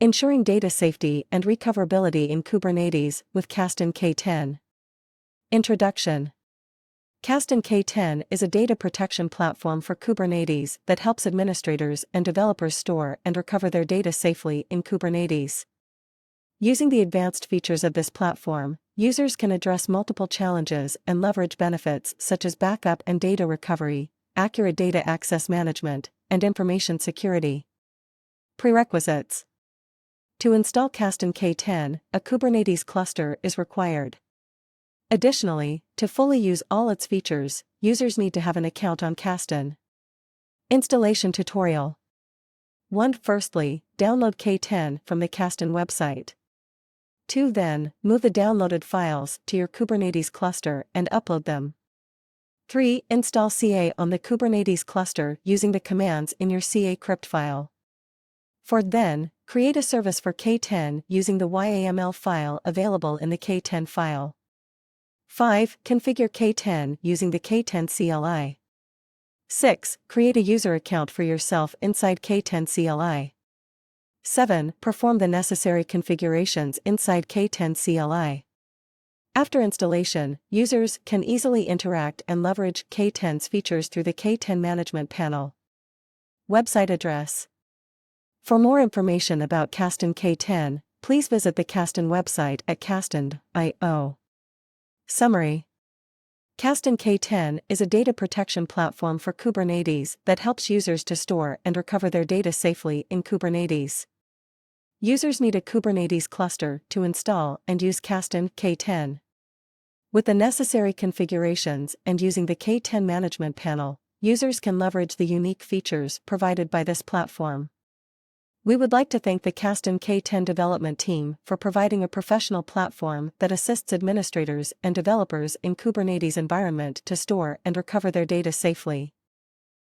Ensuring data safety and recoverability in Kubernetes with Kasten K10. Introduction. Kasten K10 is a data protection platform for Kubernetes that helps administrators and developers store and recover their data safely in Kubernetes. Using the advanced features of this platform, users can address multiple challenges and leverage benefits such as backup and data recovery, accurate data access management, and information security. Prerequisites. To install Kasten K10, a Kubernetes cluster is required. Additionally, to fully use all its features, users need to have an account on Kasten. Installation tutorial. 1. Firstly, download K10 from the Kasten website. 2. Then, move the downloaded files to your Kubernetes cluster and upload them. 3. Install CA on the Kubernetes cluster using the commands in your CA crypt file. 4. Then, create a service for K10 using the YAML file available in the K10 file. 5. Configure K10 using the K10 CLI. 6. Create a user account for yourself inside K10 CLI. 7. Perform the necessary configurations inside K10 CLI. After installation, users can easily interact and leverage K10's features through the K10 management panel. Website address. For more information about Kasten K10, please visit the Kasten website at kasten.io. Summary. Kasten K10 is a data protection platform for Kubernetes that helps users to store and recover their data safely in Kubernetes. Users need a Kubernetes cluster to install and use Kasten K10. With the necessary configurations and using the K10 management panel, users can leverage the unique features provided by this platform. We would like to thank the Kasten K10 development team for providing a professional platform that assists administrators and developers in Kubernetes environment to store and recover their data safely.